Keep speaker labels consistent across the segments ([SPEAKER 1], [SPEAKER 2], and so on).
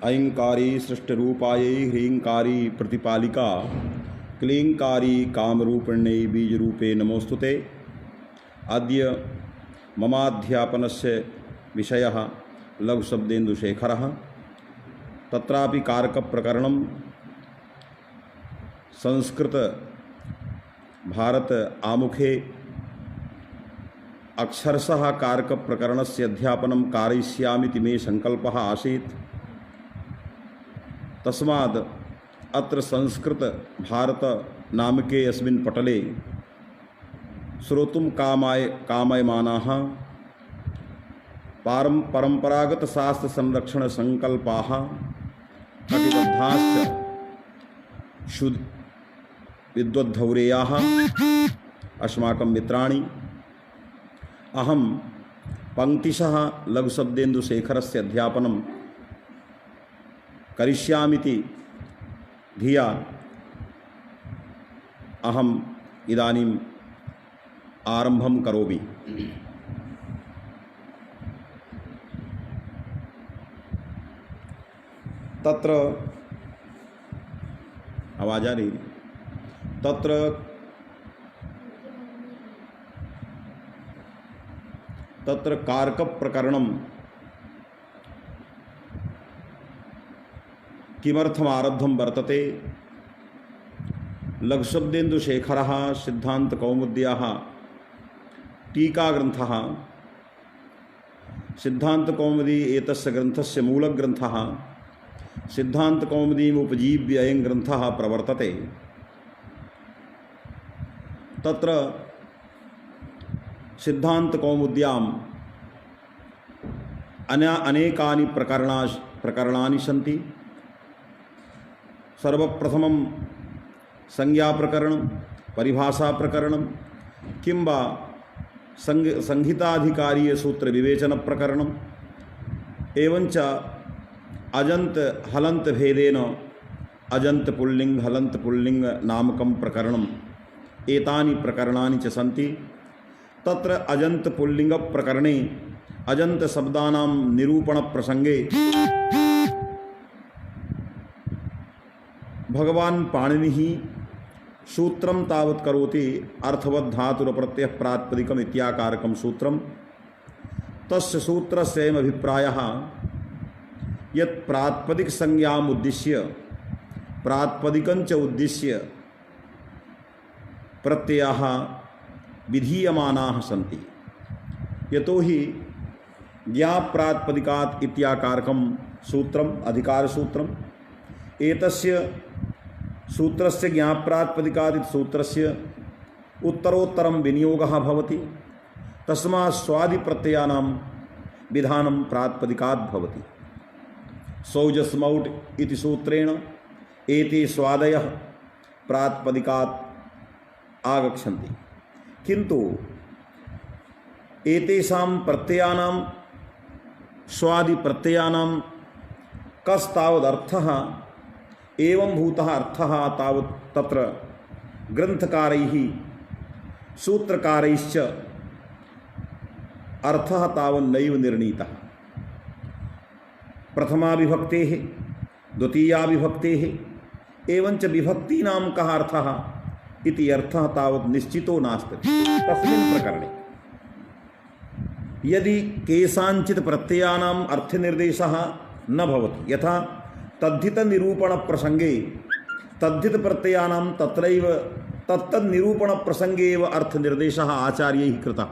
[SPEAKER 1] ऐंकारी सृष्टिरूपायै ह्रींकारी प्रतिपालिका क्लींकारी कामरूपिण्यै बीजरूपे नमोस्तुते। अद्य ममाध्यापनस्य विषयः लघुशब्देन्दुशेखरः। तत्रापि कारकप्रकरणं संस्कृत भारत आमुखे अक्षरशः कारकप्रकरणस्य अध्यापनं कारयिष्यामीति मे संकल्पः आसीत्। तस्माद् अत्र संस्कृत भारत नामके अस्मिन् पटले श्रोतुं कामयमानाः परंपरागत शास्त्र संरक्षण संकल्पाः कटिबद्धाश्च शुद्ध विद्वद्धौरेयाः अस्माकं मित्राणि। अहं पंक्तिशः लघुशब्देन्दुशेखरस्य अध्यापनं करिष्यामीति धिया अहम् इदानीम् आरम्भं करोमि। तत्र आवाज़ आ रही, तत्र कारकप्रकरणं किमर्थम् आरब्धं वर्तते। लघुशब्देन्दुशेखरः सिद्धान्तकौमुद्याः टीकाग्रन्थः। सिद्धान्तकौमुदी एतस्य ग्रन्थस्य मूलग्रन्थः। सिद्धान्तकौमुदीम् उपजीव्य अयं ग्रन्थः प्रवर्तते। तत्र सिद्धान्तकौमुद्याम् अनेकानि प्रकरणानि सन्ति। सर्वप्रथमं संज्ञाप्रकरणं, परिभाषाप्रकरणं, किंवा संहिताधिकारीयसूत्रविवेचनप्रकरणम्, एवञ्च अजंत हलंत भेदेन अजंत पुल्लिंग हलंत पुल्लिंग नामकं प्रकरणम्। एतानि प्रकरणानि च सन्ति। तत्र अजंत पुल्लिंग प्रकरणे अजंत शब्दानां निरूपण प्रसंगे भगवान् पाणिनिः सूत्रं तावत् करोति। अर्थवत् धातुरप्रत्ययः प्रातिपदिकम् इत्याकारकं सूत्रं। तस्य सूत्रस्य अयम् अभिप्रायः यत् प्रातिपदिक संज्ञाम् उद्दिश्य प्रातिपदिकञ्च उद्दिश्य प्रत्ययाः विधीयमानाः सन्ति। यतोहि ज्ञाप्रातिपदिकात् इत्याकारकं सूत्रम् अधिकारसूत्रम्। एतस्य सूत्रस्य ज्ञाप्रातिपदिकात् इति सूत्रस्य उत्तरोत्तरं विनियोगः भवति। तस्मात् स्वादिप्रत्ययानां विधानं प्रातिपदिकात् भवति। सौजस्मौट् इति सूत्रेण एते स्वादयः प्रातिपदिकात् आगच्छन्ति। किन्तु एतेषां प्रत्ययानां स्वादिप्रत्ययानां कस्तावदर्थः एवं भूतः अर्थः तावत् तत्र ग्रन्थकारैः सूत्रकारैश्च अर्थः तावन्नैव निर्णीतः। प्रथमा विभक्तेः द्वितीया विभक्तेः एवञ्च विभक्तीनां कः अर्थः इति अर्थः तावत् निश्चितो नास्ति। तस्मिन् प्रकरणे यदि केषाञ्चित् प्रत्ययानाम् अर्थनिर्देशः न भवति, यथा तद्धितनिरूपणप्रसङ्गे तद्धितप्रत्ययानां तत्रैव तत्तन्निरूपणप्रसङ्गे एव अर्थनिर्देशः आचार्यैः कृतः।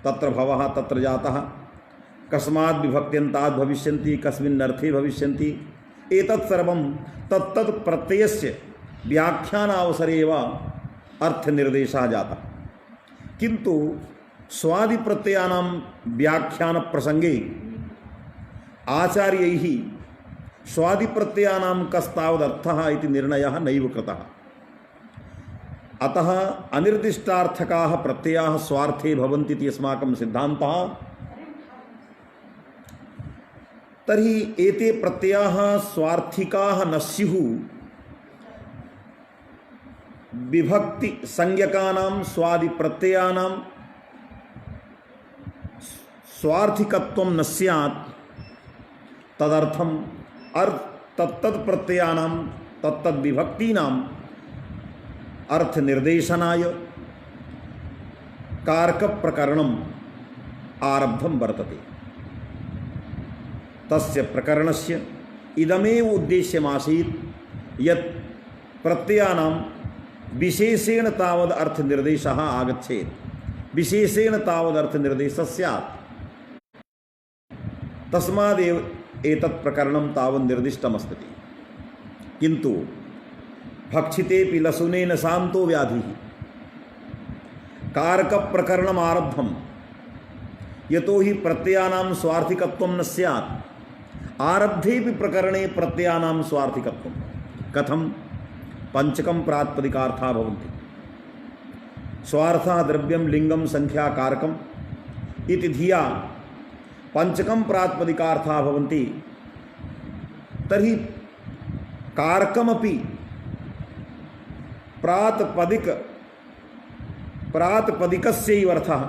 [SPEAKER 1] तत्र भवः तत्र जातः, कस्माद् विभक्त्यन्ताद् भविष्यन्ति, कस्मिन् अर्थे भविष्यन्ति, एतत् सर्वं तत्तत् प्रत्ययस्य व्याख्यानावसरे एव अर्थनिर्देशः जातः। किन्तु स्वादिप्रत्ययानां व्याख्यानप्रसङ्गे आचार्यैः स्वादिप्रत्ययानां कस्तावदर्थः इति निर्णयः नैव कृतः। अतः अनिर्दिष्टार्थकाः प्रत्ययाः स्वार्थे भवन्ति इति अस्माकं सिद्धान्तः। तर्हि एते प्रत्ययाः स्वार्थिकाः न स्युः। विभक्ति संज्ञकानां स्वादि प्रत्ययानां स्वार्थिकत्वं न स्यात्। तदर्थं अर्थ तत्तत् प्रत्ययानां तत्तद् विभक्तीनाम् अर्थ निर्देशनाय कारक प्रकरणम आरब्धम वर्तते। तस्य प्रकरणस्य इदमेव उद्देश्यमासीत् यत् प्रत्ययानां विशेषेण तावद् अर्थ निर्देशः आगच्छेत्, विशेषेण तावद् अर्थ निर्देशः स्यात्। तस्मादेव एतत् प्रकरणं तावत् निर्दिष्टमस्ति। किन्तु भक्षितेऽपि लशुनेन शान्तो व्याधिः कारक प्रकरणम आरब्धम यतो हि प्रत्ययानां स्वार्थिकत्वं न स्यात्। आरब्धेऽपि प्रकरणे प्रत्ययानां स्वार्थिकत्वं कथं? पंचकं प्रातिपदिकार्था भवन्ति। स्वार्थः द्रव्यं लिंगं संख्या कारकम् इति धिया पंचकं प्रातिपदिकार्था भवन्ति। तर्हि कारकमपि प्रातिपदिकस्यैव अर्थः।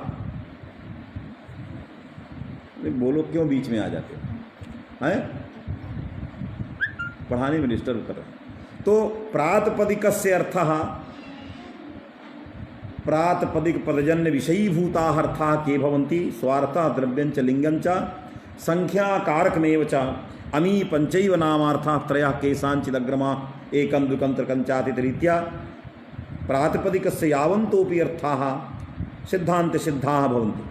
[SPEAKER 1] बोलो क्यों बीच में आ जाते हो, हैं? पढ़ाने में डिस्टर्ब कर रहे हैं। तो प्रातिपदिकस्य अर्थः प्रातिपदिक पदजन्य विषयीभूताः अर्थाः के भवन्ति? स्वार्थः द्रव्यञ्च लिङ्गञ्च संख्याकारकमेव च अमी पंचैव नामार्थाः त्रयः केषाञ्चिदग्रमाः एकं द्विकं त्रिकं चातीति रीत्या प्रातिपदिकस्य यावन्तोऽपि अर्थाः सिद्धान्तसिद्धाः भवन्ति।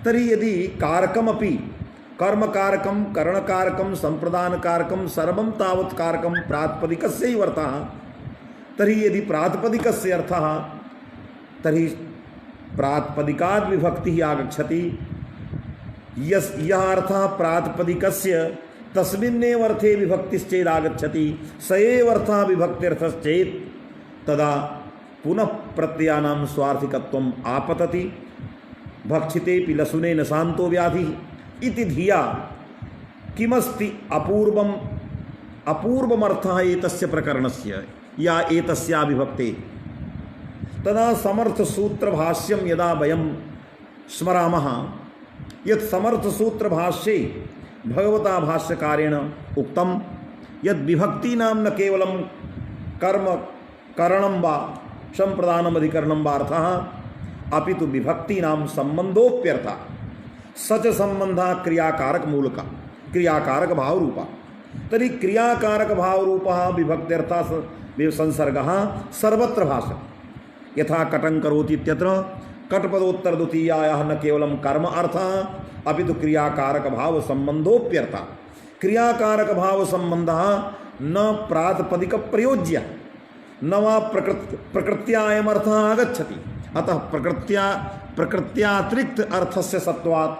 [SPEAKER 1] तर्हि यदि कारकमपि कर्मकारकं करणकारकं संप्रदानकारकं सर्वं तावत् कारकं प्रातिपदिकस्यैव अर्थः, तर्हि यदि प्रातिपदिकस्य अर्थः तर्हि प्रातिपदिकाद् विभक्तिः आगच्छति। यः अर्थः प्रातिपदिकस्य तस्मिन्नेव अर्थे विभक्तिश्चेत् आगच्छति, स एव अर्थः विभक्त्यर्थश्चेत् तदा पुनः प्रत्ययानां स्वार्थिकत्वम् आपतति। भक्षितेऽपि लशुनेन शान्तो व्याधिः इति धिया किमस्ति अपूर्वमर्थः एतस्य प्रकरणस्य या एतस्या विभक्ते। तदा समर्थसूत्रभाष्यं यदा वयं स्मरामः यत् समर्थसूत्रभाष्ये भगवता भाष्यकारेण उक्तं यद् विभक्तीनां न केवलं कर्म करणं वा संप्रदानम् अधिकरणं वा अर्थः अपितु विभक्तीनां संबंधोप्यर्थः। सच संबंधः क्रियाकारक मूलक क्रियाकारक भाव रूपा। तर्हि क्रियाकारक भाव रूपः विभक्त्यर्थः संसर्गः सर्वत्र भाषते। यथा कटं करोति इत्यत्र कटपदोत्तर द्वितीयायाः न केवलं कर्म अर्थः अपितु क्रियाकारक भाव संबंधोप्यर्थः। क्रियाकारक भाव संबंधः न प्रातिपदिक प्रयोज्य न वा प्रकृत्यायम् अर्थः आगच्छति। अतः प्रकृत्यातिरिक्त अर्थस्य सत्वात्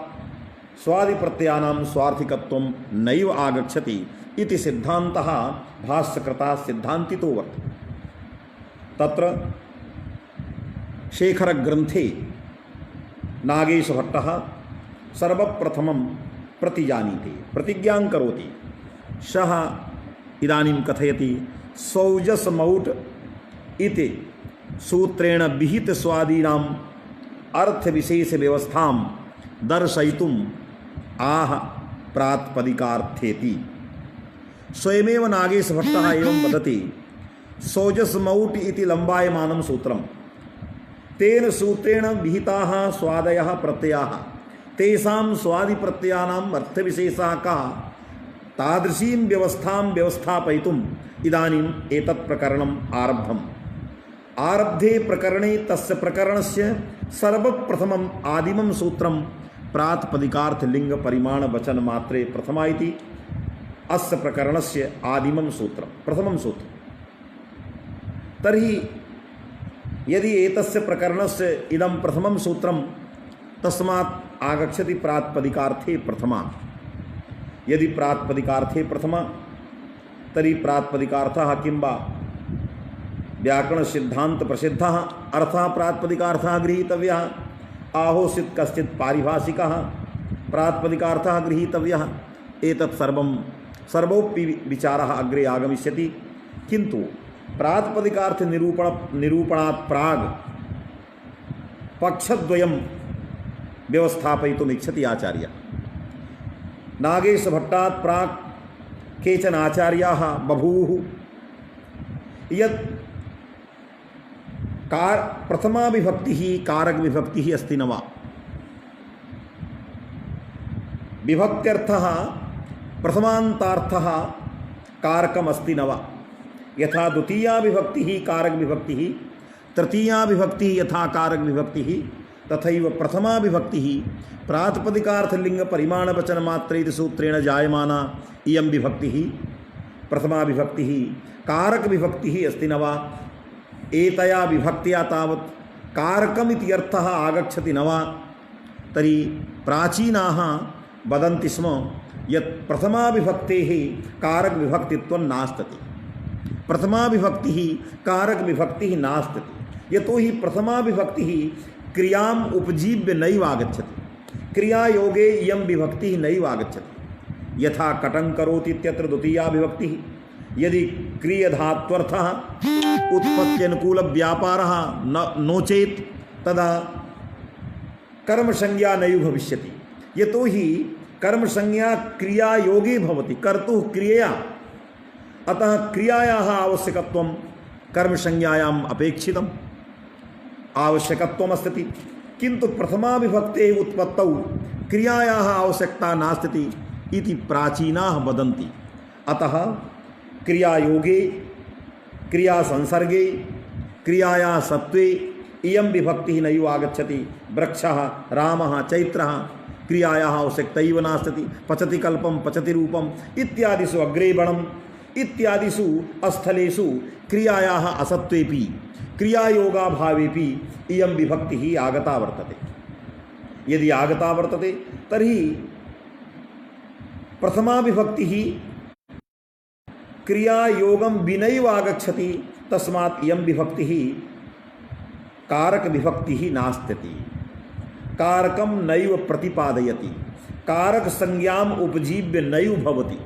[SPEAKER 1] स्वादि प्रत्ययानां स्वार्थिकत्वं नैव आगच्छति इति सिद्धान्तः भाष्यकृता सिद्धान्तितो वर्तते। तत्र शेखरग्रन्थे नागेशभट्टः सर्वप्रथमं प्रतिजानीते प्रतिज्ञां करोति। सः इदानीं कथयति सौजसमौट इति सूत्रेण विहित स्वादीनां अर्थविशेष व्यवस्थां दर्शयितुम् आह प्रातिपदिकार्थेति। स्वयमेव नागेशभट्टः एवं वदति सौजसमौट इति लम्बायमानं सूत्रं तेन सूत्रेण विहिताः स्वादयः प्रत्ययाः तेषां स्वादिप्रत्ययानाम् अर्थविशेषः कः तादृशीं व्यवस्थां व्यवस्थापयितुम् इदानीम् एतत् प्रकरणम् आरब्धम्। आरब्धे प्रकरणे तस्य प्रकरणस्य सर्वप्रथमम् आदिमं सूत्रं प्रातिपदिकार्थ लिंग परिमाण वचन मात्रे प्रथमा इति अस्य प्रकरणस्य आदिमं सूत्रं प्रथमं सूत्रं। तर्हि यदि एतस्य प्रकरणस्य इदं प्रथमं सूत्रं तस्मात् आगच्छति प्रातिपदिकार्थे प्रथमा। यदि प्रातिपदिकार्थे प्रथमा तर्हि प्रातिपदिकार्थः किं वा व्याकरण सिद्धांत प्रसिद्धः अर्थः प्रातिपदिकार्थः गृहीतव्यः। आहोसित कश्चित् पारिभाषिकः प्रातिपदिकार्थः गृहीतव्यः। एतत् सर्वोऽपि विचारः अग्रे आगमिष्यति। किन्तु प्रातिपदिकार्थ निरूपणात् प्राग् पक्षद्वयं व्यवस्थापयितुम् इच्छति आचार्य। नागेशभट्टात् प्राक् केचन आचार्याः बभूवुः यत् प्रथमा विभक्तिः कारक विभक्तिः अस्ति न वा। विभक्त्यर्थः प्रथमान्तार्थः कारकम् अस्ति न वा। यथा द्वितीया विभक्तिः कारक विभक्तिः, तृतीया विभक्तिः यथा कारक विभक्तिः, तथैव प्रथमा विभक्तिः प्रातिपदिकार्थलिंग परिमाणवचन मात्रेति सूत्रेण जायमाना इयं विभक्तिः प्रथमा विभक्तिः कारक विभक्तिः अस्ति न वा। एतया विभक्त्या तावत् कारकम् इति अर्थः आगच्छति न वा। तर्हि प्राचीनाः वदन्ति स्म यत् प्रथमा विभक्तेः कारक विभक्तित्वं नास्ति। प्रथमा विभक्तिः कारक विभक्तिः नास्ति, यतोहि प्रथमा विभक्तिः क्रियाम् उपजीव्य नैव आगच्छति। क्रियायोगे इयं विभक्तिः नैव आगच्छति। यथा कटं करोति इत्यत्र द्वितीया विभक्तिः, यदि क्रियधात्वर्थः उत्पत्त्यनुकूलव्यापारः नो चेत् तदा कर्मसंज्ञा नैव भविष्यति। यतोहि कर्मसंज्ञा क्रियायोगे भवति, कर्तुः क्रियया, अतः क्रियायाः आवश्यकत्वं कर्मसंज्ञायाम् अपेक्षितम् आवश्यकत्वमस्ति। किन्तु प्रथमा विभक्तेः उत्पत्तौ क्रियायाः आवश्यकता नास्ति इति प्राचीनाः वदन्ति। अतः क्रियायोगे, क्रियासंसर्गे, क्रियायाः सत्त्वे इयं विभक्तिः नैव आगच्छति। वृक्षः, रामः, चैत्रः क्रियायाः आवश्यकता एव नास्ति। पचति कल्पं, पचति रूपम् इत्यादिषु अग्रेबणम् इत्यादिषु स्थलेषु क्रियायाः असत्त्वेपि क्रियायोगाभावेपि इयं विभक्तिः आगता वर्तते। यदि आगता वर्तते तर्हि प्रथमा विभक्तिः क्रियायोगं विनैव आगच्छति, तस्मात् इयं विभक्तिः कारक विभक्तिः नास्ति। कारकं नैव प्रतिपादयति, कारक संज्ञाम् उपजीव्य नैव भवति।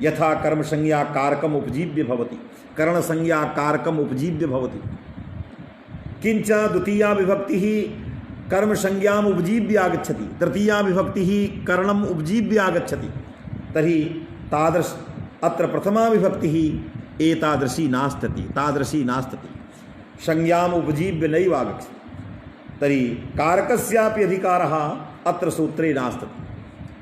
[SPEAKER 1] यथा कर्म संज्ञा कारकम् उपजीव्य भवति, करण संज्ञा कारकम् उपजीव्य भवति। किंच द्वितीया विभक्तिः कर्म संज्ञाम् उपजीव्य आगच्छति, तृतीया विभक्तिः करणम् उपजीव्य आगच्छति। तर्हि तादृश अत्र प्रथमा विभक्तिः एतादृशी नास्ति, तादृशी नास्ति, संज्ञाम् उपजीव्य नैव आगच्छति। तर्हि कारकस्यापि अधिकारः अत्र सूत्रे नास्ति।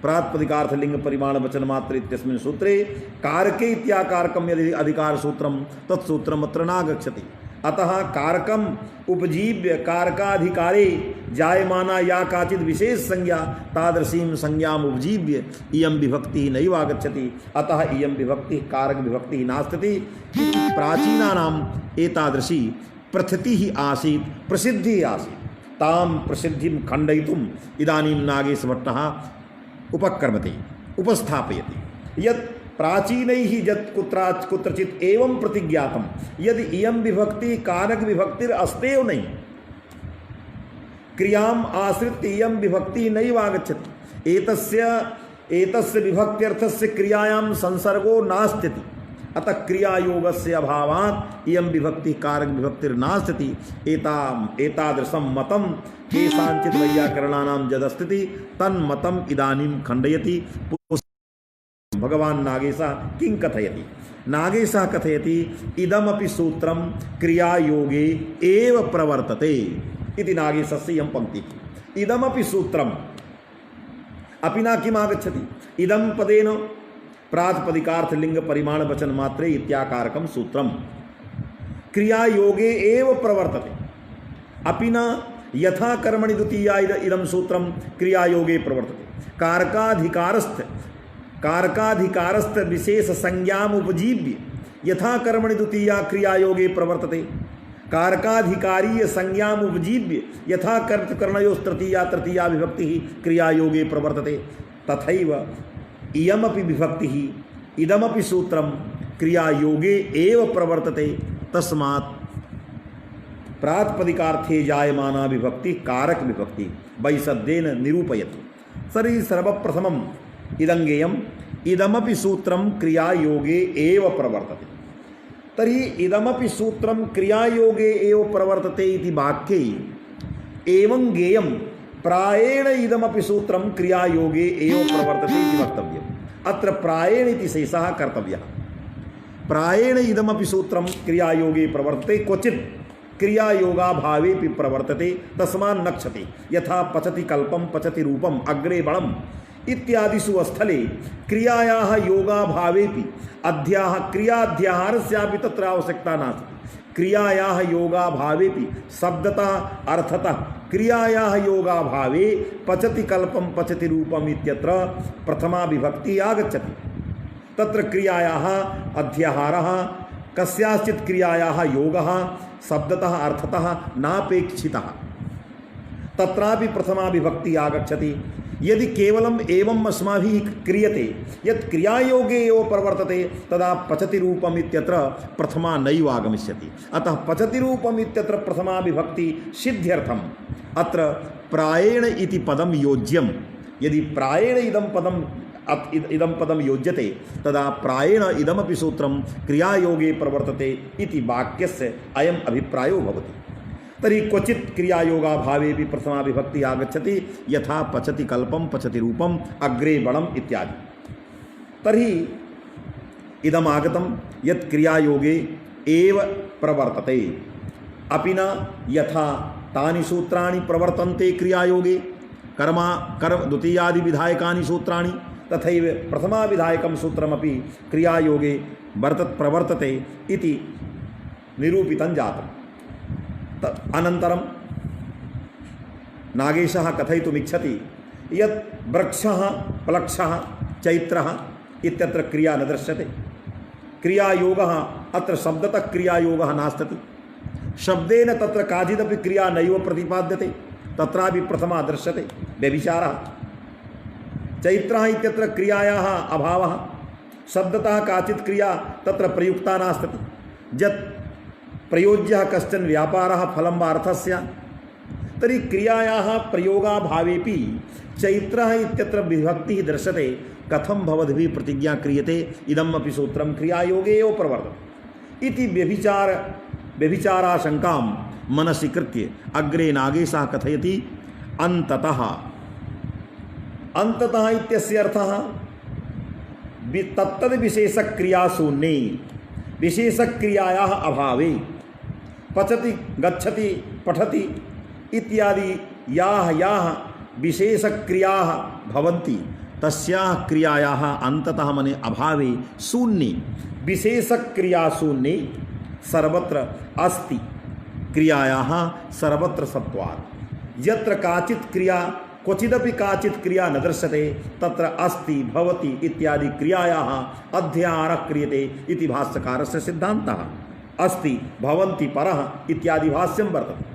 [SPEAKER 1] प्रातिपदिकार्थलिंग परिमाणवचन मात्र इत्यस्मिन् सूत्रे कारके इत्याकारकं यदि अधिकारसूत्रं तत्सूत्रम् अत्र नागच्छति। अतः कारकम् उपजीव्य कारकाधिकारे जायमाना या काचित् विशेष संज्ञा तादृशीं संज्ञाम् उपजीव्य इयं विभक्तिः नैव आगच्छति। अतः इयं विभक्तिः कारक विभक्तिः नास्ति। प्राचीनानाम् एतादृशी प्रथितिः आसीत्, प्रसिद्धिः आसीत्। तां प्रसिद्धिं खण्डयितुम् इदानीं नागेशभट्टः उपक्रमते, उपस्थापयति यत् प्राचीनैः यत् कुत्रचित् एवं प्रतिज्ञातं यदि इयं विभक्ति कारक विभक्तिर अस्तेव नहीं, क्रियाम् आश्रित्य इयं विभक्तिः नैव आगच्छति। एतस्य विभक्त्यर्थस्य क्रियायां संसर्गो नास्ति। अतः क्रियायोगस्य अभावात् इयं विभक्तिः कारक विभक्तिर्नास्ति। एतादृशं मतं केषाञ्चित् वैयाकरणानां यदस्ति तन्मतम् इदानीं खण्डयति भगवान् नागेशः। किं कथयति? नागेशः कथयति इदमपि सूत्रं क्रियायोगे एव प्रवर्तते इति नागेशस्य इयं पंक्तिः। इदमपि सूत्रम् अपि न किम् आगच्छति? इदं पदेन प्रातिपदिकार्थलिंग परिमाणवचन मात्रे इत्याकारकं सूत्रं क्रियायोगे एव प्रवर्तते। अपि न यथा कर्मणि द्वितीया इदं सूत्रं क्रियायोगे प्रवर्तते। कारकाधिकारस्थ विशेष संज्ञाम् उपजीव्य यथा कर्मणि द्वितीया क्रियायोगे प्रवर्तते। कारकाधिकारीय संज्ञाम् उपजीव्य यथा कर्तृकर्णयोस्तृतीया विभक्तिः क्रियायोगे प्रवर्तते। तथैव इयमपि विभक्तिः इदमपि सूत्रं क्रियायोगे एव प्रवर्तते। तस्मात् प्रातिपदिकार्थे जायमाना विभक्ति कारक विभक्ति वैशद्येन निरूपयति। सर्वप्रथमम् इदङ्गेयम् इदमपि सूत्रं क्रियायोगे एव प्रवर्तते। तर्हि इदमपि सूत्रं क्रियायोगे एव प्रवर्तते इति वाक्ये एवं गेयं प्रायेण इदमपि सूत्रं क्रियायोगे एव प्रवर्तते इति वक्तव्यम्। अत्र प्रायेण इति शेषः कर्तव्यः। प्रायेण इदमपि सूत्रं क्रियायोगे प्रवर्तते, क्वचित् क्रियायोगाभावेपि प्रवर्तते, तस्मान् नक्षते। यथा पचति कल्पं पचति रूपम् अग्रे बलम् इत्यादिषु स्थले क्रियायाः योगाभावेपि क्रियाध्याहारस्यापि तत्र आवश्यकता नास्ति। क्रियायाः योगाभावेपि शब्दतः अर्थतः क्रियायाः योगाभावे पचति कल्पं पचति रूपम् इत्यत्र प्रथमा विभक्तिः आगच्छति। तत्र क्रियायाः अध्याहारः कस्याश्चित् क्रियायाः योगः शब्दतः अर्थतः नापेक्षितः, तत्रापि प्रथमा विभक्तिः आगच्छति। यदि केवलम् एवम् अस्माभिः क्रियते यत् क्रियायोगे एव प्रवर्तते तदा पचति रूपम् इत्यत्र प्रथमा नैव आगमिष्यति। अतः पचति रूपम् इत्यत्र प्रथमा विभक्ति सिद्ध्यर्थम् अत्र प्रायेण इति पदं योज्यं। यदि प्रायेण इदं पदं योज्यते तदा प्रायेण इदमपि सूत्रं क्रियायोगे प्रवर्तते इति वाक्यस्य अयम् अभिप्रायो भवति। तर्हि क्वचित् क्रियायोगाभावेपि प्रथमा विभक्ति आगच्छति, यथा पचति कल्पं पचति रूपम् अग्रे बलम् इत्यादि। तर्हि इदम् आगतं यत् क्रियायोगे एव प्रवर्तते, अपि न यथा तानि सूत्राणि प्रवर्तन्ते क्रियायोगे कर्म द्वितीयादि विधायकानि सूत्राणि, तथैव प्रथमा विधायकं सूत्रमपि क्रियायोगे प्रवर्तते इति निरूपितं जातम्। अनन्तरं नागेशः कथयितुमिच्छति यत् वृक्षः प्लक्षः चैत्रः इत्यत्र क्रिया न दृश्यते। क्रियायोगः अत्र शब्दतः क्रियायोगः नास्ति। शब्देन तत्र काचिदपि क्रिया नैव प्रतिपाद्यते, तत्रापि प्रथमा दृश्यते व्यभिचारः। चैत्रः इत्यत्र क्रियायाः अभावः, शब्दतः काचित् क्रिया तत्र प्रयुक्ता नास्ति। यत् प्रयोज्यः कश्चन व्यापारः फलं वा अर्थस्य, तर्हि क्रियायाः प्रयोगाभावेपि चैत्रः इत्यत्र विभक्तिः दृश्यते। कथं भवद्भिः प्रतिज्ञा क्रियते इदमपि सूत्रं क्रियायोगे एव प्रवर्तते इति व्यभिचाराशङ्कां मनसि कृत्य अग्रे नागेशः कथयति अन्ततः इत्यस्य अर्थः तत्तद्विशेषक्रियाशून्ये विशेषक्रियायाः अभावे पचति गच्छति पठति इत्यादि याः विशेषक्रियाः भवन्ति तस्याः क्रियायाः अन्ततः मने अभावे शून्ये विशेषक्रियाशून्ये सर्वत्र अस्ति क्रियायाः सर्वत्र सत्वात्। यत्र काचित् क्रिया क्वचिदपि काचित् क्रिया न दृश्यते तत्र अस्ति भवति इत्यादि क्रियायाः अध्याहारः क्रियते इति भाष्यकारस्य सिद्धान्तः। अस्ति भवन्ति परः इत्यादि भाष्यं वर्तते।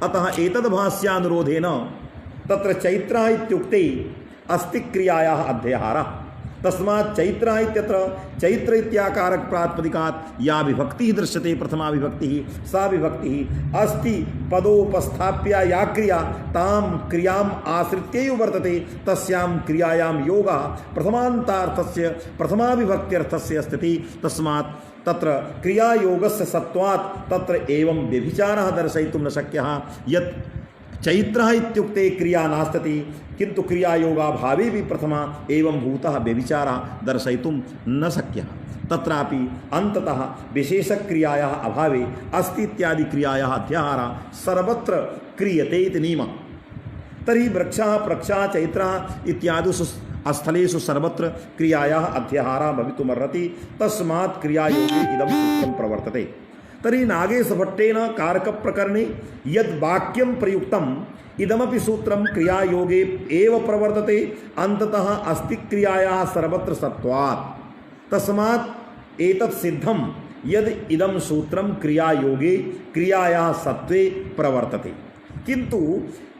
[SPEAKER 1] अतः एतद् भाष्यानुरोधेन तत्र चैत्रः इत्युक्ते अस्ति क्रियायाः अध्याहारः। तस्मात् चैत्रः इत्यत्र चैत्र इत्याकारक प्रातिपदिकात् या विभक्तिः दृश्यते प्रथमा विभक्तिः सा विभक्तिः अस्ति पदोपस्थाप्य या क्रिया तां क्रियाम् आश्रित्यैव वर्तते तस्यां क्रियायां योगः प्रथमान्तार्थस्य प्रथमा विभक्त्यर्थस्य अस्ति। तस्मात् तत्र क्रियायोगस्य सत्वात् तत्र एवं व्यभिचारः दर्शयितुं न शक्यः यत् चैत्रः इत्युक्ते क्रिया नास्ति किन्तु क्रियायोगाभावे भी प्रथमा एवं भूतः व्यभिचारः दर्शयितुं न शक्यः। तत्रापि अन्ततः विशेषक्रियायाः अभावे अस्ति इत्यादि क्रियायाः अध्याहारः सर्वत्र क्रियते इति नियमः। तर्हि वृक्षः प्रक्षः चैत्रः इत्यादिषु स्थलेषु सर्वत्र क्रियायाः अध्याहारः भवितुमर्हति। तस्मात् क्रियायोगे इदं सूत्रं प्रवर्तते। तर्हि नागेशभट्टेन कारकप्रकरणे यद् वाक्यं प्रयुक्तम् इदमपि सूत्रं क्रियायोगे एव प्रवर्तते अन्ततः अस्ति क्रियायाः सर्वत्र सत्वात्। तस्मात् एतत् सिद्धं यद् इदं सूत्रं क्रियायोगे क्रियायाः सत्वे प्रवर्तते। किन्तु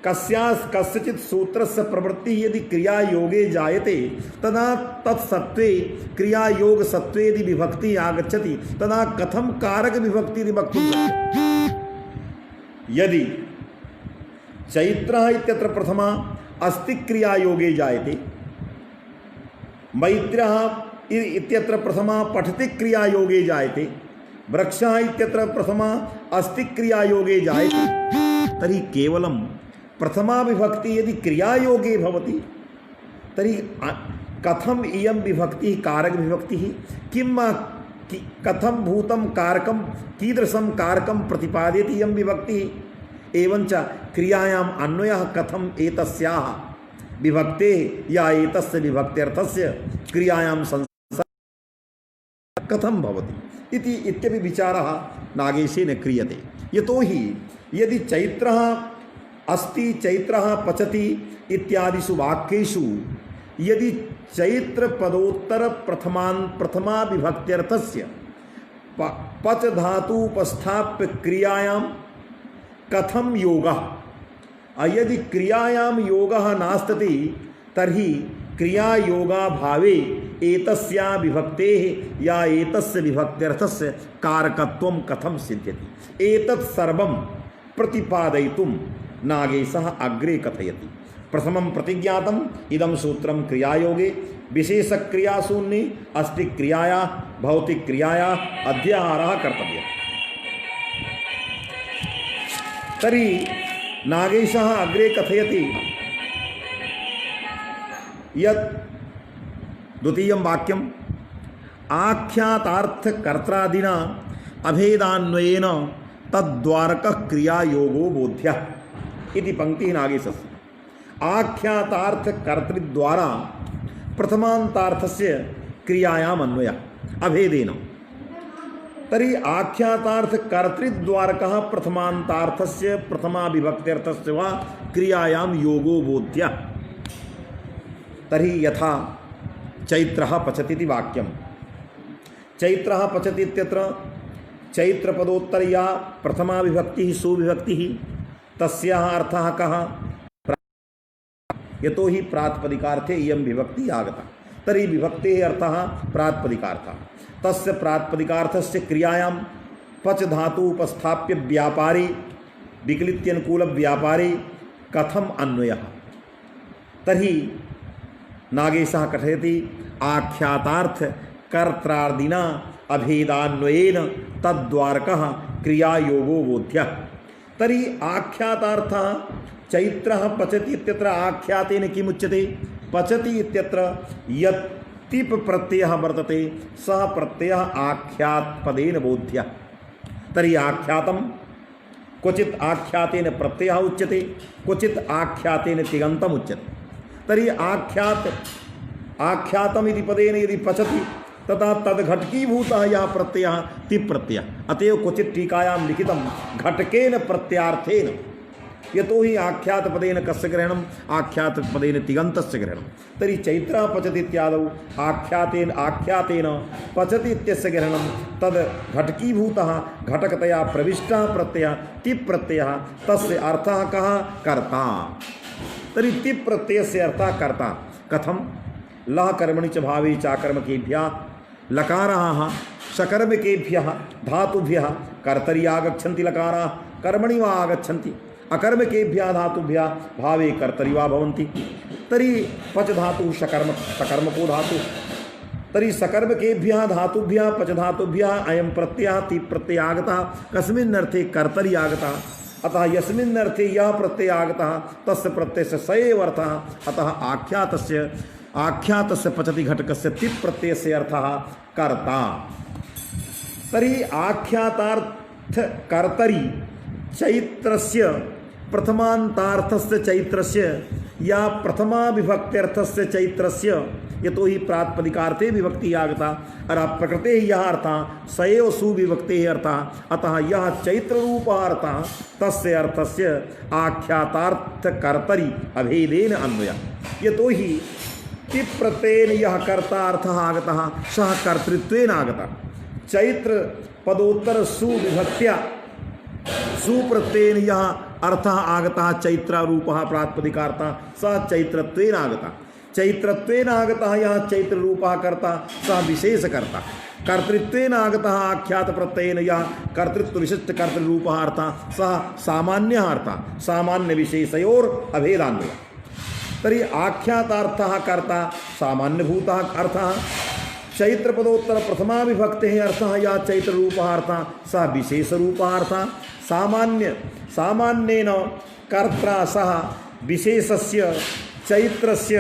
[SPEAKER 1] कस्यचित् सूत्रस्य प्रवृत्तिः यदि क्रियायोगे जायते तदा तत्सत्वे क्रियायोगसत्वे यदि विभक्तिः आगच्छति तदा कथं कारक विभक्ति इति वक्तुं शक्यते। यदि चैत्रः इत्यत्र प्रथमा अस्ति क्रियायोगे जायते, मैत्रः इत्यत्र प्रथमा पठति क्रियायोगे जायते, वृक्षः इत्यत्र प्रथमा अस्ति क्रियायोगे जायते, तर्हि केवलं प्रथमा विभक्ति यदि क्रियायोगे भवति तर्हि कथम इयं विभक्ति कारक विभक्ति किम कथम भूतम कारकम कीदृशं कारकम प्रतिपादयति इयं विभक्ति एवंच क्रियायाम् अन्वयः कथम एतस्याः विभक्ते या एतस्य विभक्त्यर्थस्य क्रियायां संसार कथम भवति इति इत्यपि विचारः नागेशेन क्रियते। यतोहि यदि चैत्रः अस्ति चैत्रः पचति इत्यादिषु वाक्येषु यदि चैत्र पदोत्तर प्रथमा विभक्त्यर्थस्य पच धातु उपस्थाप्य क्रियायां कथम योगः यदि क्रियायां योगः नास्ति तर्हि क्रियायोगा भावे एतस्या विभक्तेः या एतस्य विभक्त्यर्थस्य कारकत्वं कथं सिद्ध्यति एतत् सर्वं प्रतिपादयितुं नागेशः अग्रे कथयति। प्रथमं प्रतिज्ञातम् इदं सूत्रं क्रियायोगे विशेषक्रियाशून्ये अस्ति क्रियाया भौतिक्क्रियाया अध्याहारः कर्तव्यः। तर्हि नागेशः अग्रे कथयति यत् द्वितीयं वाक्यम् आख्यातार्थकर्त्रादिना अभेदान्वयेन तद्द्वारकः क्रियायोगो बोध्यः इति पंक्तिः नागेशस्य। आख्यातार्थकर्तृद्वारा प्रथमान्तार्थस्य क्रियायाम् अन्वयः अभेदेन। तर्हि आख्यातार्थकर्तृद्वारकः प्रथमान्तार्थस्य प्रथमा विभक्त्यर्थस्य वा क्रियायां योगो बोध्यः। तर्हि यथा चैत्रः पचति इति वाक्यं चैत्रः पचति इत्यत्र चैत्रपदोत्तर या प्रथमा विभक्तिः सुविभक्तिः तस्याः अर्थः कः यतो हि प्रातिपदिकार्थे इयं विभक्ति आगता। तर्हि विभक्तेः अर्थः प्रातिपदिकार्थः तस्य प्रातिपदिकार्थस्य क्रियायां पच धातु उपस्थाप्य व्यापारी विकलित्यनुकूल व्यापारी कथम अन्वयः। तर्हि नागेशः कथयति आख्यातार्थ कर्त्रादिना अभेदान्वयेन तद्द्वारकः क्रियायोगो बोध्यः। तर्हि आख्यातार्थः चैत्रः पचति इत्यत्र आख्यातेन किमुच्यते पचति इत्यत्र यत् तिप् प्रत्ययः वर्तते सः प्रत्ययः आख्यातपदेन बोध्यः। तर्हि आख्यातं क्वचित् आख्यातेन प्रत्ययः उच्यते क्वचित् आख्यातेन तिङन्तम् उच्यते। तर्हि आख्यातम् इति पदेन यदि पचति तथा तद्घटकीभूतः यः प्रत्ययः तिप् प्रत्ययः। अतएव क्वचित् टीकायां लिखितं घटकेन प्रत्यार्थेन यतो हि आख्यातपदेन कस्य ग्रहणम् आख्यातपदेन तिङन्तस्य ग्रहणं। तर्हि चैत्रः पचति इत्यादौ आख्यातेन पचति इत्यस्य ग्रहणं तद् घटकीभूतः घटकतया प्रविष्टः प्रत्ययः तिप् प्रत्ययः तस्य अर्थः कः कर्ता। तर्हि तिप् प्रत्ययस्य अर्थः कर्ता कथं लः कर्मणि च भावे चाकर्मकेभ्यः लकाराः सकर्मकेभ्यः धातुभ्यः कर्तरि आगच्छन्ति लकाराः कर्मणि वा आगच्छन्ति अकर्मकेभ्यः धातुभ्यः भावे कर्तरि वा भवन्ति। तर्हि पच धातुः सकर्मको धातुः। तर्हि सकर्मकेभ्यः धातुभ्यः पच धातुभ्यः अयं प्रत्ययः तिप् प्रत्ययः आगतः कस्मिन् अर्थे कर्तरि आगतः। अतः यस्मिन् अर्थे यः प्रत्ययः आगतः तस्य प्रत्ययस्य स एव अर्थः। अतः आख्यातस्य पचति घटकस्य तिप् प्रत्ययस्य अर्थः कर्ता। तर्हि आख्यातार्थकर्तरि चैत्रस्य प्रथमान्तार्थस्य चैत्रस्य या प्रथमा विभक्त्यर्थस्य चैत्रस्य यतो हि प्रातिपदिकार्थे विभक्ति आगता और प्रकृते यः अर्थः स एव सुविभक्तेः अर्थः। अतः यः चैत्ररूपः अर्थः तस्य अर्थस्य आख्यातार्थकर्तरि अभेदेन अन्वयः। यतो हि तिप् प्रत्ययेन यः कर्ता अर्थः आगतः सः कर्तृत्वेन आगतः। चैत्र पदोत्तर सुविभक्त्या सुप्रत्ययेन यः अर्थः आगतः चैत्ररूपः प्रातिपदिकार्थः सः चैत्रत्वेन आगतः। चैत्रत्वेन आगतः यः चैत्ररूपः कर्ता सः विशेषकर्ता। कर्तृत्वेन आगतः आख्यातप्रत्ययेन यः कर्तृत्वविशिष्टकर्तृरूपः अर्थः सः सामान्यः अर्थः सामान्यविशेषयोर् अभेदान्वयः। तर्हि आख्यातार्थः कर्ता सामान्यभूतः अर्थः चैत्रपदोत्तर प्रथमा विभक्तेः अर्थः या चैत्ररूपः अर्थः सः विशेषरूपः अर्थः सामान्येन कर्त्रा सह विशेषस्य चैत्रस्य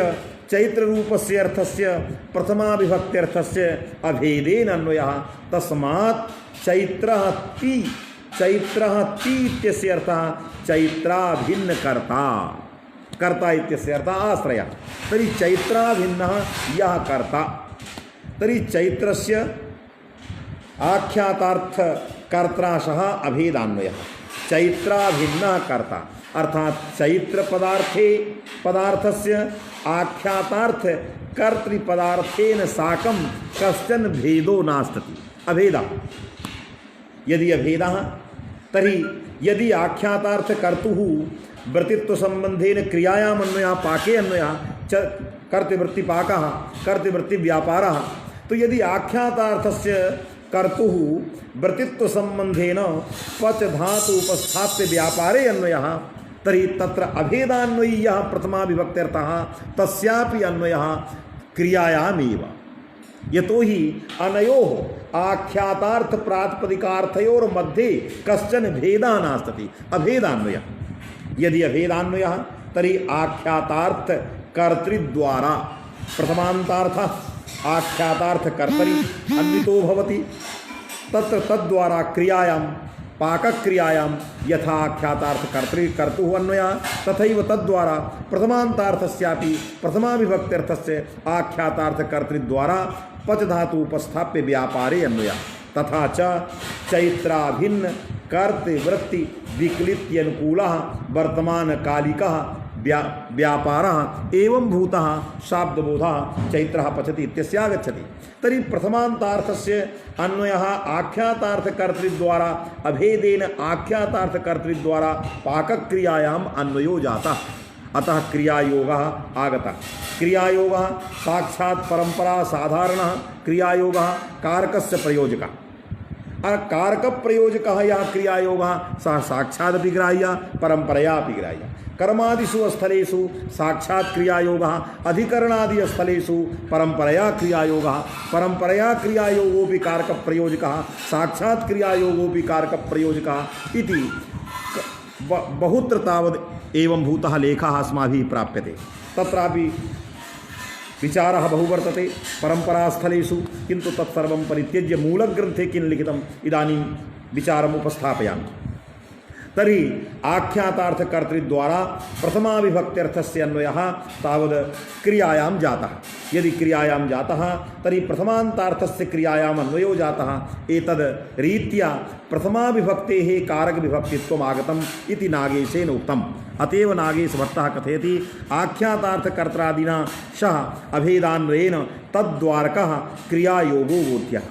[SPEAKER 1] चैत्र रूपस्य अर्थस्य प्रथमा विभक्त्यर्थस्य अभेदेन अन्वयः तस्मात् चैत्रः ति इत्यस्य अर्थः चैत्राभिन्न कर्ता कर्ता इत्यस्य अर्थः आश्रयः तर्हि चैत्राभिन्नः यः कर्ता तर्हि चैत्रस्य आख्यातार्थ कर्त्राशः अभेदान्वयः चैत्राभिन्नः कर्ता अर्थात चैत्र पदार्थस्य आख्यातार्थ कर्तृपदार्थेन साकं कश्चन भेदो नास्ति अभेदा यदि अभेदः तर्हि यदि आख्यातार्थ कर्तुः वृत्तित्व संबंधेन क्रियायाम अन्वयः पाके अन्वयः च कर्तृवृत्तिपाकः कर्तृवृत्तिव्यापारः तो यदि आख्यातार्थस्य कर्तुः वृत्तित्व संबंधेन पच धातु उपस्थाप्य व्यापारे अन्वयः तर्हि तत्र अभेदान्वयी यः प्रथमा विभक्त्यर्थः तस्यापि अन्वयः क्रियायामेव यतोहि अनयोः आख्यातार्थ प्रातिपदिकार्थयोर् मध्ये कश्चन भेदः नास्ति अभेदान्वयः यदि अभेदान्वयः तर्हि आख्यातार्थ कर्तृद्वारा प्रथमान्तार्थः आख्यातार्थ कर्तरि अन्वितो भवति तत्र तद्वारा क्रियायां पाकक्रियायां यथा आख्यातार्थ कर्तुः अन्वयः तथैव तद्वारा प्रथमान्तार्थस्यापि प्रथमा विभक्त्यर्थस्य आख्यातार्थ कर्तृद्वारा पच धातु उपस्थाप्य व्यापारे अन्वयः तथा च चैत्राभिन्न कर्तृवृत्ति विक्लित्यनुकूलः वर्तमानकालिकः व्यापारः एवं भूतः शाब्दबोधः चैत्रः पचति इत्यस्यागच्छति तर्हि प्रथमान्तार्थस्य अन्वयः आख्यातार्थकर्तृद्वारा अभेदेन आख्यातार्थकर्तृद्वारा पाकक्रियायाम् अन्वयो जातः अतः क्रियायोगः आगतः क्रियायोगः साक्षात् परंपरा साधारणः क्रियायोगः कारकस्य प्रयोजकः कारक प्रयोजकः यः क्रियायोगः सः साक्षादपि ग्राह्यः परंपरयापि ग्राह्यः कर्मादिषु स्थलेषु साक्षात् क्रियायोगः अधिकरणादि स्थलेषु परंपरया क्रियायोगः परंपरया क्रियायोगोऽपि कारक प्रयोजकः साक्षात् क्रियायोगोऽपि कारक प्रयोजकः इति बहुत्र तावद् एवं भूतः लेखः अस्माभिः प्राप्यते तत्रापि विचारः बहु वर्तते परंपरास्थलेषु किन्तु तत्सर्वं परित्यज्य मूलग्रन्थे किं लिखितम् इदानीं विचारम् उपस्थापयामि तर्हि आख्यातार्थकर्तृद्वारा प्रथमा विभक्त्यर्थस्य अन्वयः तावद् क्रियायां जातः यदि क्रियायां जातः तर्हि प्रथमान्तार्थस्य क्रियायाम् अन्वयो जातः एतद् रीत्या प्रथमा विभक्तेः कारक विभक्तित्वम् आगतम् इति नागेशेन उक्तम् अतएव नागेशभट्टः कथयति आख्यातार्थकर्त्रादिना सह अभेदान्वयेन तद्द्वारकः क्रियायोगो बोध्यः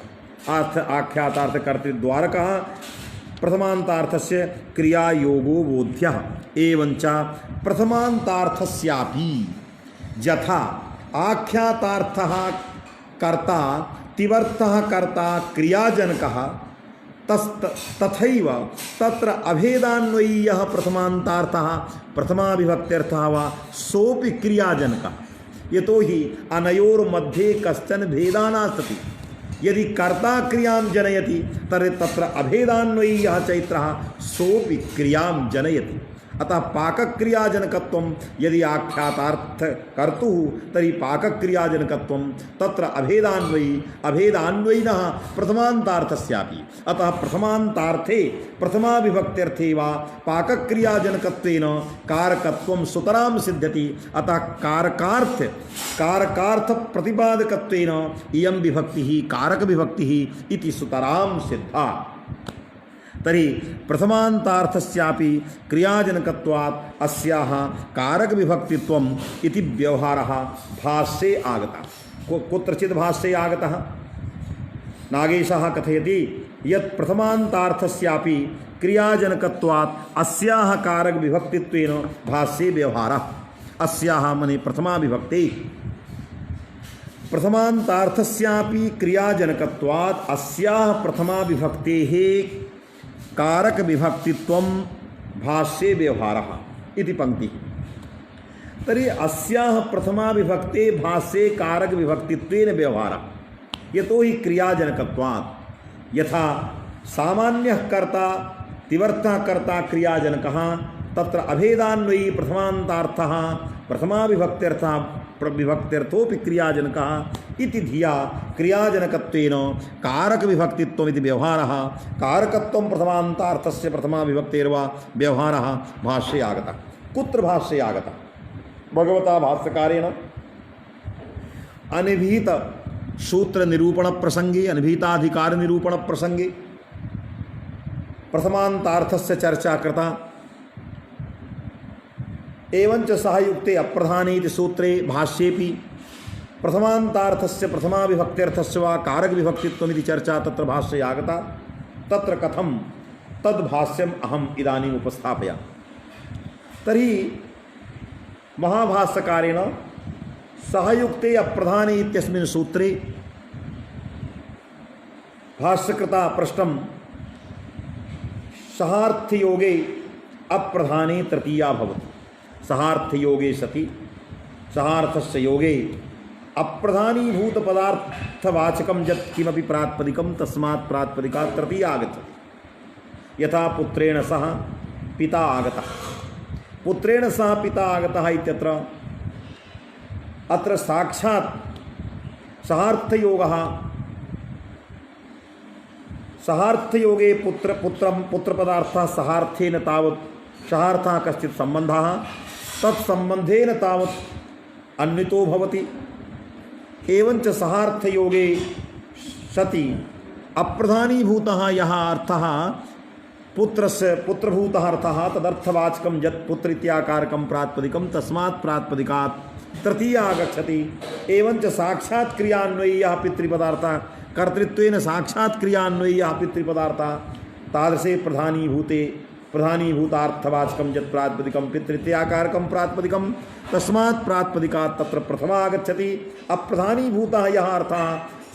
[SPEAKER 1] आख्यातार्थकर्तृद्वारकः प्रथमान्तार्थस्य क्रियायोगो बोध्यः एवंच प्रथमान्तार्थस्यापि यथा आख्यातार्थः कर्ता तिवर्तः कर्ता क्रियाजनकः तथैव तत्र अभेदान्वयी यः प्रथमान्तार्थः प्रथमा विभक्त्यर्थः वा सोऽपि क्रियाजनकः यतोहि अनयोर्मध्ये कश्चन भेदः नास्ति यदि कर्ता क्रियां जनयति तर्हि तत्र अभेदान्वयी यः चैत्रः सोऽपि क्रियां जनयति अतः पाकक्रियाजनकत्वं यदि आख्यातार्थ कर्तुः तर्हि पाकक्रियाजनकत्वं तत्र अभेदान्वयिनः प्रथमान्तार्थस्यापि अतः प्रथमान्तार्थे प्रथमा विभक्त्यर्थे वा पाकक्रियाजनकत्वेन कारकत्वं सुतरां सिद्ध्यति अतः कारकार्थ प्रतिपादकत्वेन इयं विभक्तिः कारक विभक्तिः इति सुतरां सिद्धा तर्हि प्रथमान्तार्थस्यापि क्रियाजनकत्वात् अस्याः कारक विभक्तित्वम् इति व्यवहारः भाष्ये आगतः कुत्रचित् भाष्ये आगतः नागेशः कथयति यत् प्रथमान्तार्थस्यापि क्रियाजनकत्वात् अस्याः कारक विभक्तित्वेन भाष्ये व्यवहारः अस्याः मने प्रथमा विभक्ते प्रथमान्तार्थस्यापि क्रियाजनकत्वात् अस्याः प्रथमा विभक्तेः कारक विभक्तित्वं भाष्ये व्यवहारः इति पंक्तिः तर्हि अस्याः प्रथमा विभक्ते भाष्ये कारक विभक्तित्वेन व्यवहारः यतोहि क्रियाजनकत्वात् यथा सामान्यः कर्ता तिवर्तः कर्ता क्रियाजनकः तत्र अभेदान्वयी प्रथमान्तार्थः प्रथमा विभक्त्यर्थः विभक्त्यर्थोपि क्रियाजनकः इति धिया क्रियाजनकत्वेन कारक विभक्तित्वमिति व्यवहारः कारकत्वं प्रथमान्तार्थस्य प्रथमा विभक्तेर्वा व्यवहारः भाष्ये आगतः। कुत्र भाष्ये आगतः? भगवता भाष्यकारेण अनिभीत सूत्र निरूपण प्रसंगे अनिभीताधिकार निरूपण प्रसंगे प्रथमान्तार्थस्य चर्चा कृता। एवंच सहयुक्ते अप्रधाने इति सूत्रे भाष्येपि प्रथमान्तार्थस्य प्रथमा विभक्त्यर्थस्य वा कारक विभक्तित्वमिति चर्चा तत्र भाष्ये आगता। तत्र कथं तद्भाष्यम् अहम् इदानीम् उपस्थापयामि। तर्हि महाभाष्यकारेण सहयुक्ते अप्रधाने इत्यस्मिन् सूत्रे भाष्यकृता पृष्ठं सहार्थयोगे अप्रधाने तृतीया भवति। सहार्थयोगे सति सहार्थस्य योगे अप्रधानीभूत पदार्थवाचकं यत् किमपि प्रातिपदिकं तस्मात् प्रातिपदिकात् तृतीया आगच्छति। यथा पुत्रेण सह पिता आगतः। पुत्रेण सह पिता आगतः इत्यत्र अत्र साक्षात् सहार्थयोगः सहार्थयोगे पुत्रपदार्थः सहार्थेन तावत् सहार्थः कश्चित् सम्बन्धः तत्सम्बन्धेन तावत् अन्वितो भवति। एवंच सहार्थयोगे सति अप्रधानीभूतः यः अर्थः पुत्रस्य पुत्रभूतः अर्थः तदर्थवाचकं यत् पुत्र इत्याकारकं प्रातिपदिकं तस्मात् प्रातिपदिकात् तृतीया आगच्छति। एवंच साक्षात् क्रियान्वयी यः पितृपदार्थः कर्तृत्वेन साक्षात् क्रियान्वयी यः पितृपदार्थः तादृशे प्रधानीभूतार्थवाचकं यत् प्रातिपदिकं पितृत्याकारकं प्रातिपदिकं तस्मात् प्रातिपदिकात् तत्र प्रथमा आगच्छति। अप्रधानीभूतः यः अर्थः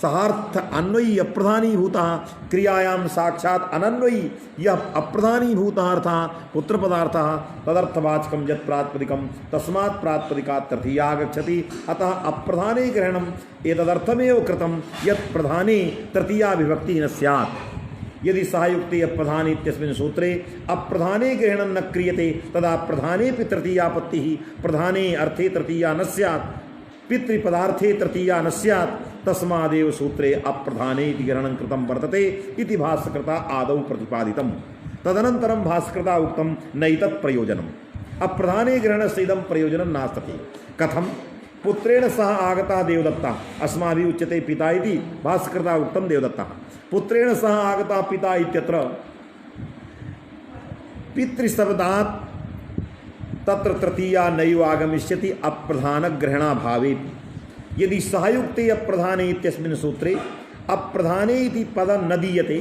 [SPEAKER 1] सहार्थ अन्वयी अप्रधानीभूतः क्रियायां साक्षात् अनन्वयी यः अप्रधानीभूतः अर्थः पुत्रपदार्थः तदर्थवाचकं यत् प्रातिपदिकं तस्मात् प्रातिपदिकात् तृतीया आगच्छति। अतः अप्रधाने ग्रहणम् एतदर्थमेव कृतं यत् प्रधाने तृतीया विभक्तिः न स्यात्। यदि सहयुक्ते अप्रधाने इत्यस्मिन् सूत्रे अप्रधाने ग्रहणं न क्रियते तदा प्रधानेपि तृतीयापत्तिः प्रधाने अर्थे तृतीया न स्यात् पितृपदार्थे तृतीया न स्यात् तस्मादेव सूत्रे अप्रधाने इति ग्रहणं कृतं वर्तते इति भाष्यकृता आदौ प्रतिपादितं। तदनन्तरं भाष्यकृता उक्तं नैतत् प्रयोजनम् अप्रधाने ग्रहणस्य इदं प्रयोजनं नास्ति। कथं? पुत्रेण सह आगतः देवदत्तः अस्माभिः उच्यते पिता इति भाष्यकृता उक्तं देवदत्तः पुत्रेण सह आगतः पिता इत्यत्र पितृशब्दात् तत्र तृतीया नैव आगमिष्यति अप्रधानग्रहणाभावे। यदि सहयुक्ते अप्रधाने इत्यस्मिन् सूत्रे अप्रधाने इति पदं न दीयते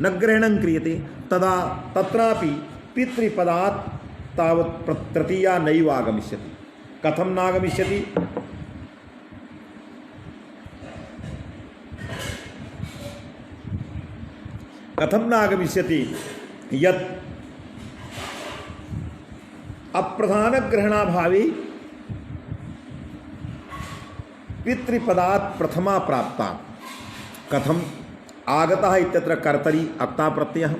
[SPEAKER 1] न ग्रहणं क्रियते तदा तत्रापि पितृपदात् तावत् तृतीया नैव आगमिष्यति। कथं नागमिष्यति? कथं नागमिष्यति? यत् अप्रधानग्रहणाभावे पितृपदात् प्रथमा प्राप्ता। कथम? आगतः इत्यत्र कर्तरि अक्ता प्रत्ययः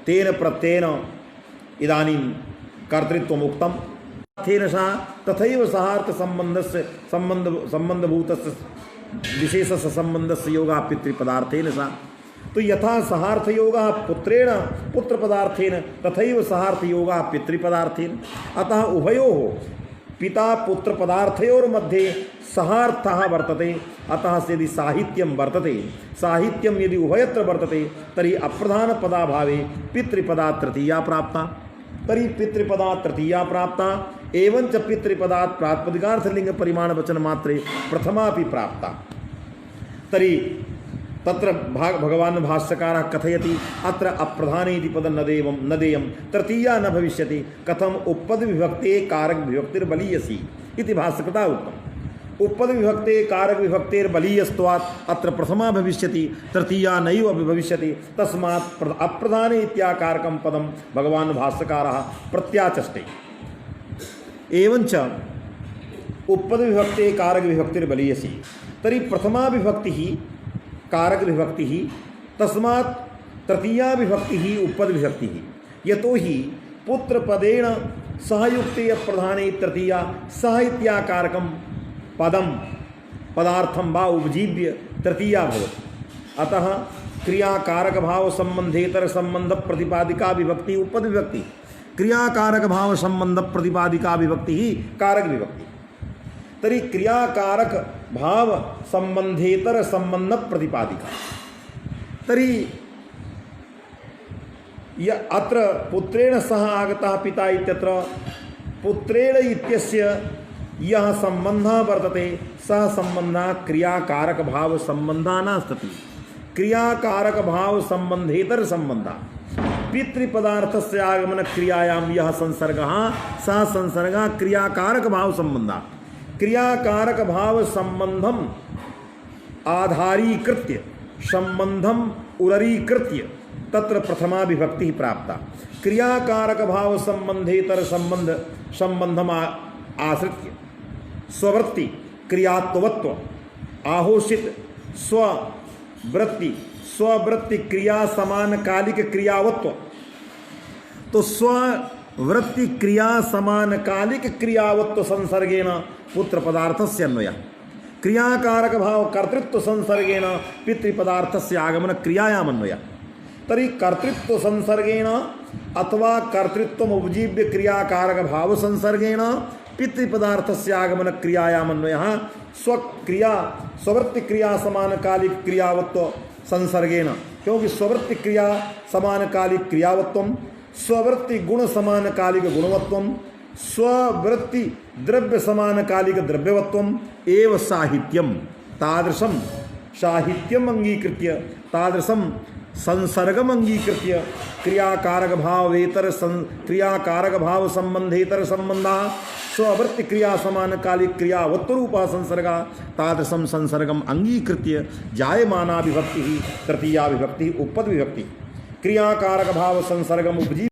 [SPEAKER 1] तेन प्रत्ययेन इदानीं कर्तृत्वमुक्तं तेन सा तथैव सहार्थ संबंधभूतस्य विशेषस्य संबंधस्य योगः पितृपदार्थेन सा। तो यथा सहार्थयोगः पुत्रेण पुत्रपदार्थेन तथैव सहार्थयोगः पितृपदार्थेन। अतः उभयोः पिता पुत्र पदार्थयोर्मध्ये सहार्थः वर्तते। अतः यदि साहित्यं वर्तते साहित्यं यदि उभयत्र वर्तते तर्हि अप्रधानपदाभावे पितृपदात् तृतीया प्राप्ता। तर्हि पितृपदात् तृतीया प्राप्ता एवंच पितृपदात् प्रातिपदिकार्थलिङ्गपरिमाणवचनमात्रे प्रथमापि प्राप्ता। तर्हि तत्र भगवान् भाष्यकारः कथयति अत्र अप्रधाने इति पदं न देयं तृतीया न भविष्यति। कथम? उपपदविभक्ते कारकविभक्तिर्बलीयसी इति भाष्यकृता उक्तम्। उपपदविभक्ते कारकविभक्तिर्बलीयस्त्वात् अत्र प्रथमा भविष्यति तृतीया नैव भविष्यति। तस्मात् अप्रधाने इत्याकारकं पदं भगवान् भाष्यकारः प्रत्याचष्टे। एवंच उपपदविभक्ते कारकविभक्तिर्बलीयसी तर्हि प्रथमा विभक्तिः कारक विभक्ति ही तस्मात् तृतीया विभक्ति ही उपपद विभक्ति ही। यतो ही पुत्र पदेन सहयुक्ते अप्रधाने तृतीया सह इत्याकारकं पदम पदार्थम वा उपजीव्य तृतीया भवति। अतः क्रियाकारक भाव संबंधेतर संबंध प्रतिपादिका विभक्ति उपपद विभक्ति, क्रियाकारक भाव संबंध प्रतिपादिका विभक्ति ही कारक विभक्ति। तरी क्रियाकारक भाव संबंधेतर संबंध प्रतिपादिका तरी यह अत्र पुत्रेण सह आगतः पिता इत्यत्र पुत्रेण इत्यस्य यह संबंधः वर्तते सह संबंधः क्रियाकारक भाव संबंधः नास्ति। क्रियाकारक भाव संबंधेतर संबंधः पितृपदार्थस्य आगमन क्रियायां यह संसर्गः सह संसर्गः क्रियाकारक भाव संबंधः क्रियाकारक भाव संबंधम आधारीकृत्य संबंधम उररीकृत्य तत्र प्रथमा विभक्ति प्राप्ता। क्रियाकारक भाव संबंधेतर संबंध संबंधम आश्रित्य स्ववृत्ति क्रियात्वत्व आहोषित स्ववृत्ति क्रिया समानकालिक क्रियावत्व। तो स्ववृत्ति क्रिया समानकालिक क्रियावत्व संसर्गेण पुत्र पदार्थस्य अन्वयः, क्रियाकारक भाव कर्तृत्व संसर्गेण पितृपदार्थस्य आगमन क्रियायाम् अन्वयः। तर्हि कर्तृत्व संसर्गेण अथवा कर्तृत्वम् उपजीव्य क्रियाकारक भाव संसर्गेण पितृपदार्थस्य आगमन क्रियायाम् अन्वयः स्वक्रिया स्ववृत्ति क्रिया समानकालिक क्रियावत्व संसर्गेण, क्योंकि स्ववृत्ति क्रिया समानकालिक क्रियावत्वम स्ववृत्ति गुण समानकालिक गुणवत्वम स्ववृत्ति द्रव्य समानकालिक द्रव्यवत्वम एव साहित्यम तादृशम साहित्यम अंगीकृत्य तादृशम संसर्गम अंगीकृत्य क्रियाकारक भाव संबंधेतर संबंधः स्ववृत्ति क्रिया समानकालिक क्रियावत्वरूपः संसर्गः तादृशं संसर्गम अंगीकृत्य जायमाना विभक्ति तृतीया विभक्ति उपपद विभक्ति क्रियाकारक भाव संसर्गम उपजी